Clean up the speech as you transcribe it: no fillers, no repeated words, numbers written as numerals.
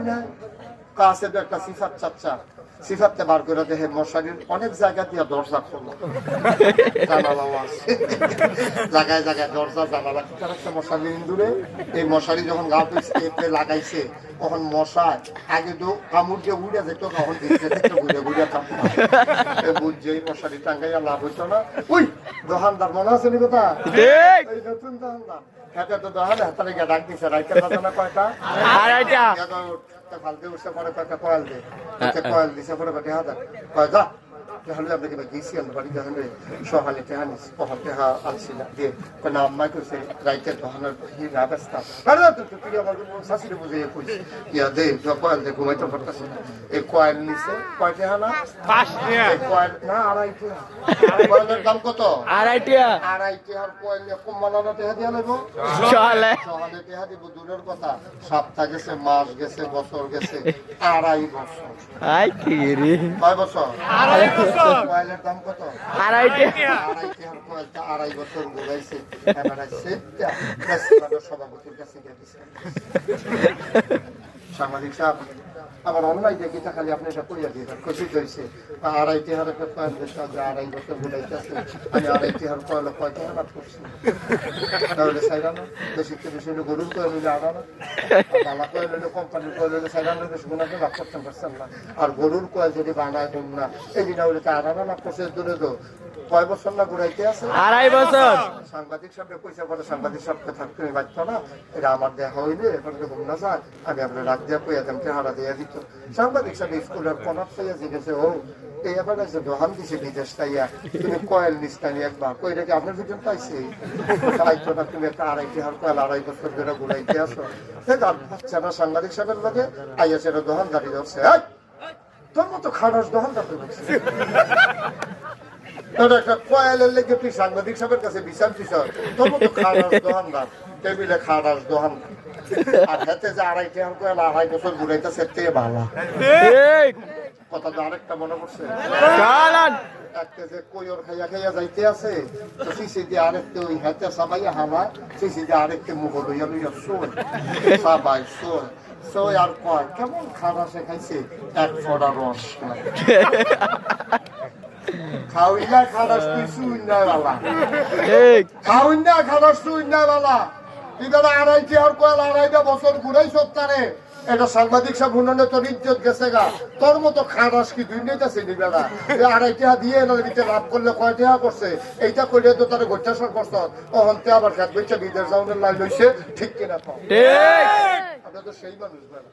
না কাছে তো একটা সিফাত চাচ্চা সিফাতটা বার করে দেখে মশারির অনেক জায়গা দিয়ে দরজা খোলা জানালাও আছে জায়গায় জায়গায় দরজা জানালা একটা মশারি ইন্দুরে এই মশারি যখন গা পিছতে লাগাইছে তখন মশা আগে তো কামড় দিয়ে উড়ে যেত তখন ঘুরে ঘুরে থাকতো বুঝছে এই মশারি টাঙ্গাইয়া লাভ হইতো না ওই দোকানদার মনে আছে নি কথা এই নতুন দোকানদার হাতে তো দোকান হাতারে গিয়ে ডাক দিছে রাইতে বাজানা কয়টা আড়াইটা ফালতে উঠছে পরে কয়েকটা কয়েল দে কয়েল দিছে পরে কয়েকটা হাজার কয় যা তাহলে আপনাকে গেছি আমরা বাড়ি যখন সকালে টেহানিস কখন টেহা আনছি না দিয়ে না আম্মাই করছে রাইতের দোকানের হিরা ব্যস্তা তুই আমার শাশুড়ি বুঝে কইছি ইয়া দে কয়েল দে ঘুমাইতে পারতেছে না এই কয়েল নিছে কয় টেহা না কয়েল না আড়াইটা কয়েলের দাম কত আড়াইটা কয়েল কম বানানো টেহা দিয়ে নেবো সকালে টেহা দিব দূরের কথা সপ্তাহ গেছে মাস গেছে বছর গেছে 2.5 বছর কয় বছর কয়েলের দাম কত আড়াইটা কয়েলটা 2.5 বছর ঘুরাইছে সভাপতির কাছে গেছে সাংবাদিক সাহেব আবার অনলাইন গীতা খালি আপনি এটা করিয়া দিয়ে খুশি হয়েছে 2.5 হাজার কয়েল 2.5 বছর ঘুরাইতেছে আমি 2.5 হাজার কয়েল কয়টা লাভ করছি তাহলে সাইরানো বেশি বেশি গরুর কয়েল হইলে আড়ানো বালা কয়েল হইলে কোম্পানির কয়েল হইলে সাইরানো বেশি গুণাকে লাভ করতে পারছেন না আর গরুর কয়েল যদি বানায় দেন না এই দিন হইলে আড়ানো লাভ করছে দূরে তো কয় বছর না ঘুরাইতে আছে 2.5 বছর সাংবাদিক সাহেব পয়সা পরে সাংবাদিক সাহেবকে থাকতে বাধ্য না এটা আমার দেখা হইলে এখন ঘুম না যায় আমি আপনার রাত দিয়ে কইয়া দেন হারা দিয়ে দিত সাংবাদিক সাহেব স্কুলের কনার পাইয়া জিজ্ঞেসে ও এই এবার আছে দোকান দিছে বিদেশ তাইয়া তুমি কয়েল নিস্তানি একবার কই রেখে আপনার ভিতর পাইছে তাইতো না তুমি একটা 2.5 হাজার কয়েল 2.5 বছর ধরে ঘুরাইতে আসো বাচ্চা না সাংবাদিক সাহেবের লাগে আইয়া সেটা দোকান দাঁড়িয়ে যাচ্ছে তোর মতো খারাপ দোকান দাঁড়িয়ে যাচ্ছে একটা কয়েলের লেগে তুই সাংবাদিক সাহেবের কাছে বিচার দিছস তোর মতো খারাপ দোকানদার টেবিলে খারাপ দোকানদার আর হাতে যে 2.5 হাজার কয়েল 2.5 বছর ঘুরাইতেছে তে ভালো কথা তো আরেকটা মনে পড়ছে একটা যে কইর খাইয়া খাইয়া যাইতে আছে তো সিসি দিয়ে আরেকটা ওই হাতে সাবাইয়া হাওয়া সিসি দিয়ে আরেকটা মুখ লইয়া লইয়া শোন সাবাই শোন সই আর কয় কেমন খারাপ সে খাইছে এক ফোঁটা রস খাওয়াইনা খারাপ তুই শুই না বালা খাওয়াইনা খারাপ শুই না বালা তুই দাদা 2.5 হাজার কয়েল 2.5 বছর ঘুরাইছ তারে এটা সাংবাদিক সাহেব উন্নয়নে তোর ইজ্জত গেছে গা তোর মতো খারাস কি দুই নিতেছে নি বেলা 2.5 টাকা দিয়ে এনে লাভ করলে কয় টাকা করছে এইটা করলে তো তারা গোটাসর করছ অহন্তে আবার খেত বইছে বিদেশ যাওয়ার লাইন লইছে ঠিক কিনা ঠিক আমরা তো সেই মানুষ বেলা